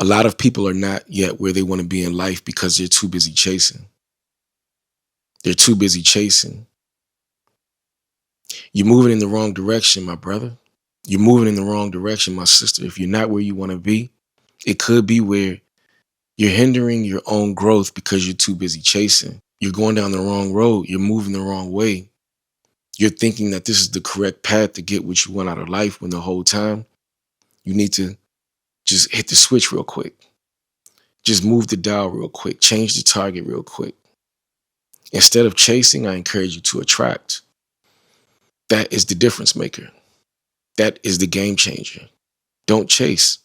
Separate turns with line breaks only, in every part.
A lot of people are not yet where they want to be in life because they're too busy chasing. They're too busy chasing. You're moving in the wrong direction, my brother. You're moving in the wrong direction, my sister. If you're not where you want to be, it could be where you're hindering your own growth because you're too busy chasing. You're going down the wrong road. You're moving the wrong way. You're thinking that this is the correct path to get what you want out of life when the whole time you need to just hit the switch real quick. Just move the dial real quick. Change the target real quick. Instead of chasing, I encourage you to attract. That is the difference maker. That is the game changer. Don't chase.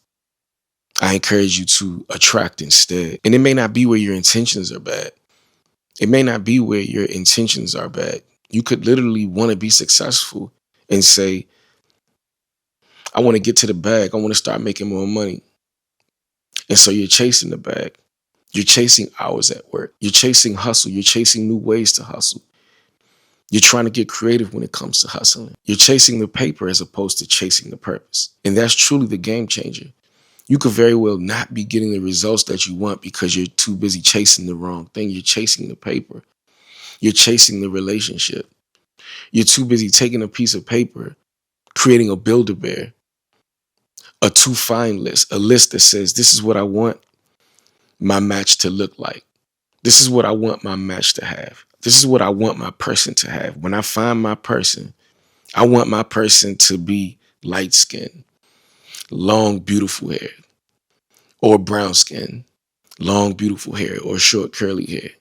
I encourage you to attract instead. And it may not be where your intentions are bad. It may not be where your intentions are bad. You could literally want to be successful and say, I want to get to the bag. I want to start making more money. And so you're chasing the bag. You're chasing hours at work. You're chasing hustle. You're chasing new ways to hustle. You're trying to get creative when it comes to hustling. You're chasing the paper as opposed to chasing the purpose. And that's truly the game changer. You could very well not be getting the results that you want because you're too busy chasing the wrong thing. You're chasing the paper. You're chasing the relationship. You're too busy taking a piece of paper, creating a Build-A-Bear, a to find list, a list that says, this is what I want my match to look like. This is what I want my match to have. This is what I want my person to have. When I find my person, I want my person to be light skinned, long, beautiful hair, or brown skin, long, beautiful hair, or short, curly hair.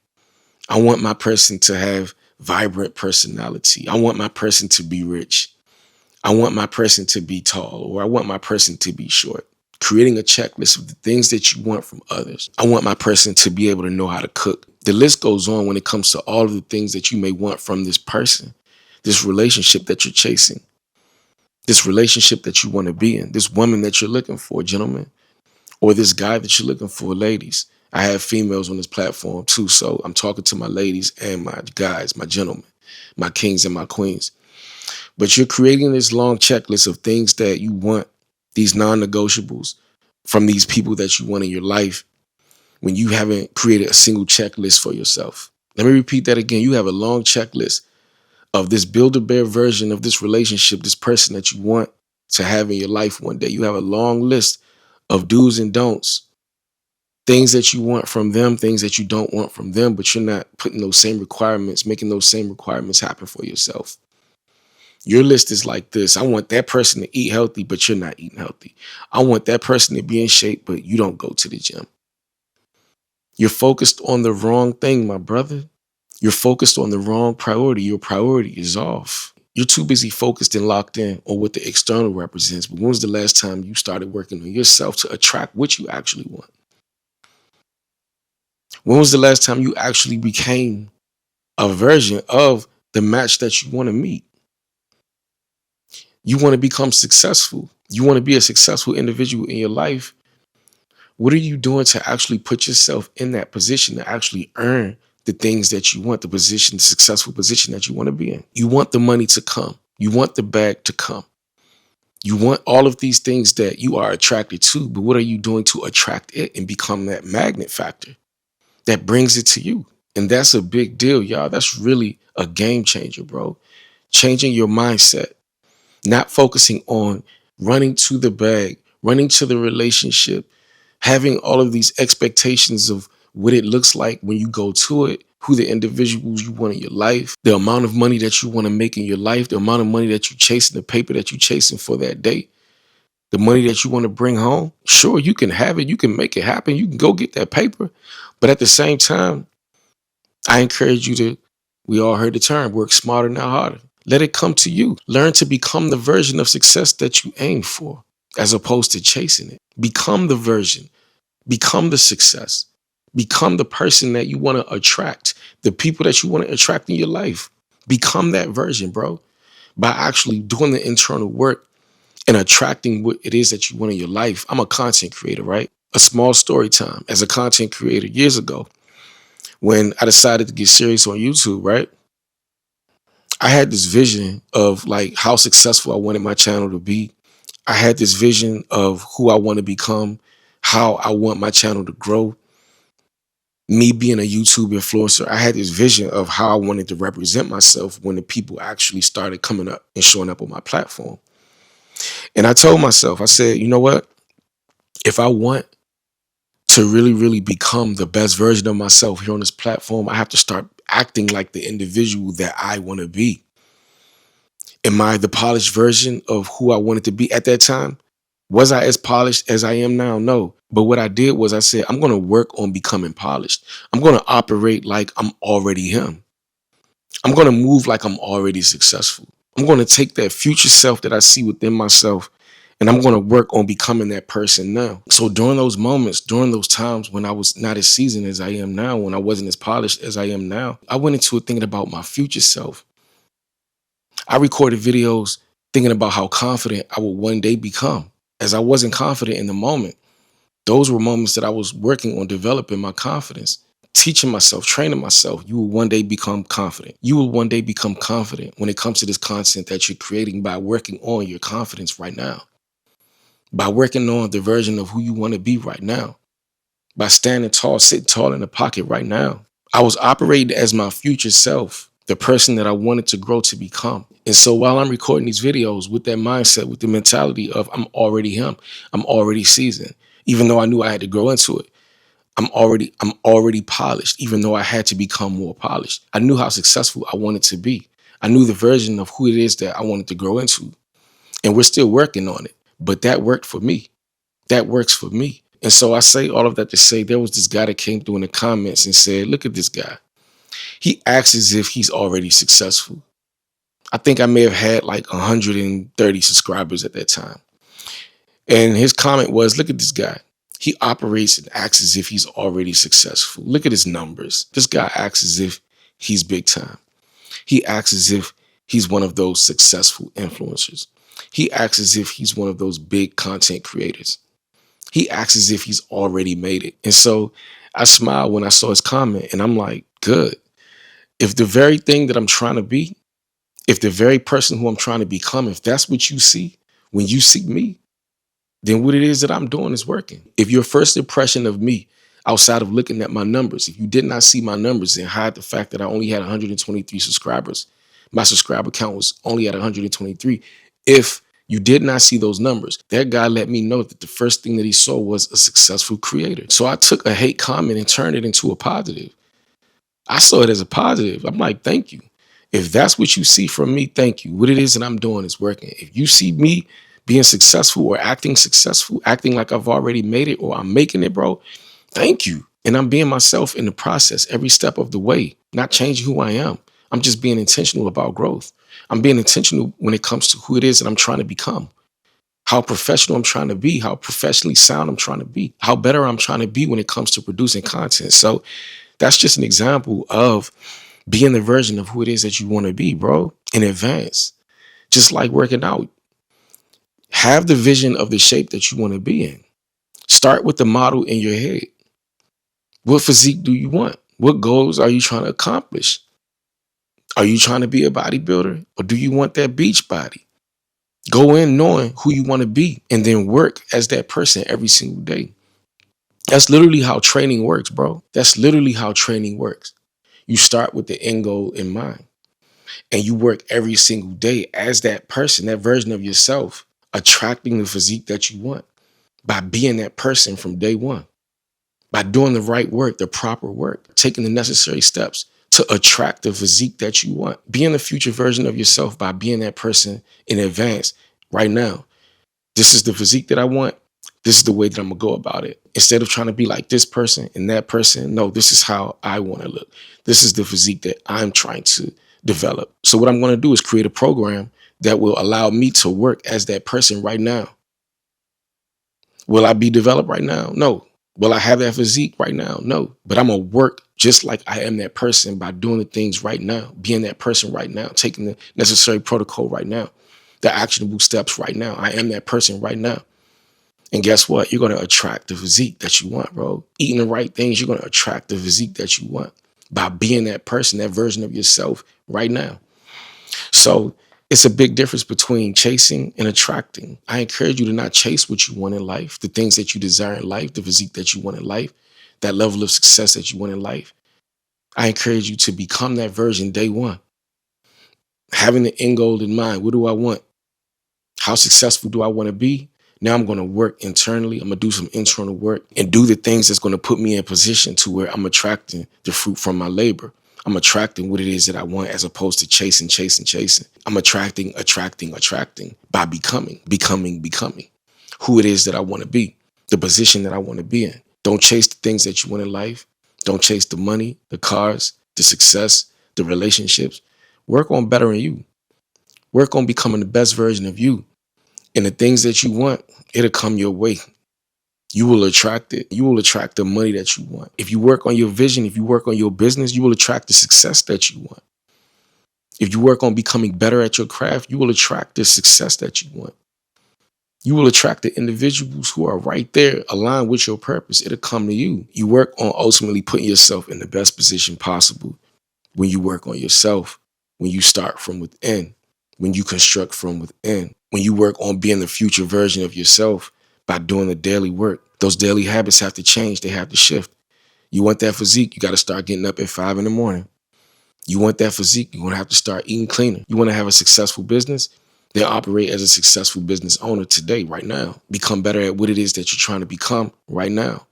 I want my person to have vibrant personality. I want my person to be rich. I want my person to be tall, or I want my person to be short. Creating a checklist of the things that you want from others. I want my person to be able to know how to cook. The list goes on when it comes to all of the things that you may want from this person, this relationship that you're chasing, this relationship that you want to be in, this woman that you're looking for, gentlemen, or this guy that you're looking for, ladies. I have females on this platform too, so I'm talking to my ladies and my guys, my gentlemen, my kings and my queens. But you're creating this long checklist of things that you want, these non-negotiables from these people that you want in your life when you haven't created a single checklist for yourself. Let me repeat that again. You have a long checklist of this Build-A-Bear version of this relationship, this person that you want to have in your life one day. You have a long list of do's and don'ts, things that you want from them, things that you don't want from them, but you're not putting those same requirements, making those same requirements happen for yourself. Your list is like this. I want that person to eat healthy, but you're not eating healthy. I want that person to be in shape, but you don't go to the gym. You're focused on the wrong thing, my brother. You're focused on the wrong priority. Your priority is off. You're too busy focused and locked in on what the external represents. But when was the last time you started working on yourself to attract what you actually want? When was the last time you actually became a version of the match that you want to meet? You want to become successful. You want to be a successful individual in your life. What are you doing to actually put yourself in that position to actually earn the things that you want, the position, the successful position that you want to be in? You want the money to come. You want the bag to come. You want all of these things that you are attracted to, but what are you doing to attract it and become that magnet factor that brings it to you? And that's a big deal, y'all. That's really a game changer, bro. Changing your mindset. Not focusing on running to the bag, running to the relationship, having all of these expectations of what it looks like when you go to it, who the individuals you want in your life, the amount of money that you want to make in your life, the amount of money that you're chasing, the paper that you're chasing for that day, the money that you want to bring home. Sure, you can have it. You can make it happen. You can go get that paper. But at the same time, I encourage you to, we all heard the term, work smarter, not harder. Let it come to you. Learn to become the version of success that you aim for, as opposed to chasing it. Become the version. Become the success. Become the person that you want to attract, the people that you want to attract in your life. Become that version, bro, by actually doing the internal work and attracting what it is that you want in your life. I'm a content creator, right? A small story time as a content creator years ago when I decided to get serious on YouTube, right? I had this vision of like how successful I wanted my channel to be. I had this vision of who I want to become, how I want my channel to grow. Me being a YouTube influencer, I had this vision of how I wanted to represent myself when the people actually started coming up and showing up on my platform. And I told myself, I said, you know what? If I want to really, really become the best version of myself here on this platform, I have to start acting like the individual that I want to be. Am I the polished version of who I wanted to be at that time? Was I as polished as I am now? No. But what I did was I said, I'm going to work on becoming polished. I'm going to operate like I'm already him. I'm going to move like I'm already successful. I'm going to take that future self that I see within myself, and I'm going to work on becoming that person now. So during those moments, during those times when I was not as seasoned as I am now, when I wasn't as polished as I am now, I went into it thinking about my future self. I recorded videos thinking about how confident I would one day become. As I wasn't confident in the moment, those were moments that I was working on developing my confidence, teaching myself, training myself. You will one day become confident. You will one day become confident when it comes to this content that you're creating by working on your confidence right now, by working on the version of who you want to be right now, by standing tall, sitting tall in the pocket right now. I was operating as my future self, the person that I wanted to grow to become. And so while I'm recording these videos with that mindset, with the mentality of I'm already him, I'm already seasoned, even though I knew I had to grow into it. I'm already polished, even though I had to become more polished. I knew how successful I wanted to be. I knew the version of who it is that I wanted to grow into. And we're still working on it. But that worked for me. That works for me. And so I say all of that to say there was this guy that came through in the comments and said, look at this guy. He acts as if he's already successful. I think I may have had like 130 subscribers at that time. And his comment was, look at this guy. He operates and acts as if he's already successful. Look at his numbers. This guy acts as if he's big time. He acts as if he's one of those successful influencers. He acts as if he's one of those big content creators. He acts as if he's already made it. And so I smiled when I saw his comment and I'm like, good. If the very thing that I'm trying to be, if the very person who I'm trying to become, if that's what you see when you see me, then what it is that I'm doing is working. If your first impression of me, outside of looking at my numbers, if you did not see my numbers and hide the fact that I only had 123 subscribers, my subscriber count was only at 123. If you did not see those numbers, that guy let me know that the first thing that he saw was a successful creator. So I took a hate comment and turned it into a positive. I saw it as a positive. I'm like, thank you. If that's what you see from me, thank you. What it is that I'm doing is working. If you see me being successful or acting successful, acting like I've already made it or I'm making it, bro, thank you. And I'm being myself in the process every step of the way, not changing who I am. I'm just being intentional about growth. I'm being intentional when it comes to who it is that I'm trying to become, how professional I'm trying to be, how professionally sound I'm trying to be, how better I'm trying to be when it comes to producing content. So that's just an example of being the version of who it is that you want to be, bro, in advance. Just like working out. Have the vision of the shape that you want to be in. Start with the model in your head. What physique do you want? What goals are you trying to accomplish? Are you trying to be a bodybuilder or do you want that beach body? Go in knowing who you want to be and then work as that person every single day. That's literally how training works, bro. That's literally how training works. You start with the end goal in mind and you work every single day as that person, that version of yourself, attracting the physique that you want by being that person from day one, by doing the right work, the proper work, taking the necessary steps to attract the physique that you want, being the future version of yourself by being that person in advance right now. This is the physique that I want. This is the way that I'm going to go about it. Instead of trying to be like this person and that person, no, this is how I want to look. This is the physique that I'm trying to develop. So what I'm going to do is create a program that will allow me to work as that person right now. Will I be developed right now? No. Will I have that physique right now? No. But I'm going to work just like I am that person by doing the things right now, being that person right now, taking the necessary protocol right now, the actionable steps right now. I am that person right now. And guess what? You're going to attract the physique that you want, bro. Eating the right things, you're going to attract the physique that you want by being that person, that version of yourself right now. So It's a big difference between chasing and attracting. I encourage you to not chase what you want in life, the things that you desire in life, the physique that you want in life, that level of success that you want in life. I encourage you to become that version day one, having the end goal in mind. What do I want? How successful do I want to be? Now I'm going to work internally. I'm going to do some internal work and do the things that's going to put me in a position to where I'm attracting the fruit from my labor. I'm attracting what it is that I want as opposed to chasing, chasing, chasing. I'm attracting by becoming who it is that I want to be, the position that I want to be in. Don't chase the things that you want in life. Don't chase the money, the cars, the success, the relationships. Work on bettering you. Work on becoming the best version of you. And the things that you want, it'll come your way. You will attract it. You will attract the money that you want. If you work on your vision, if you work on your business, you will attract the success that you want. If you work on becoming better at your craft, you will attract the success that you want. You will attract the individuals who are right there, aligned with your purpose. It'll come to you. You work on ultimately putting yourself in the best position possible. When you work on yourself, when you start from within, when you construct from within, when you work on being the future version of yourself by doing the daily work, those daily habits have to change. They have to shift. You want that physique, you got to start getting up at 5 in the morning. You want that physique, you're going to have to start eating cleaner. You want to have a successful business, then operate as a successful business owner today, right now. Become better at what it is that you're trying to become right now.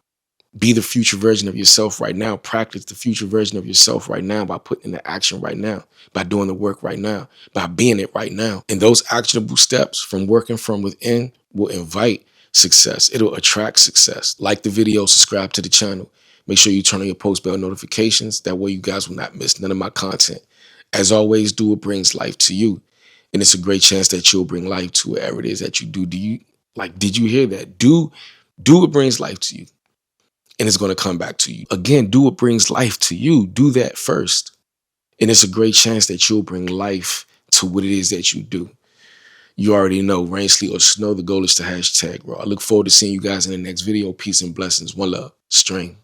Be the future version of yourself right now. Practice the future version of yourself right now by putting into action right now, by doing the work right now, by being it right now. And those actionable steps from working from within will invite success. It'll attract success. Like the video, subscribe to the channel. Make sure you turn on your post bell notifications. That way you guys will not miss none of my content. As always, do what brings life to you. And it's a great chance that you'll bring life to whatever it is that you do. Did you hear that? Do what brings life to you. And it's going to come back to you. Again, do what brings life to you. Do that first. And it's a great chance that you'll bring life to what it is that you do. You already know, rain, sleet, or snow, the goal is to hashtag, bro. I look forward to seeing you guys in the next video. Peace and blessings. One love. String.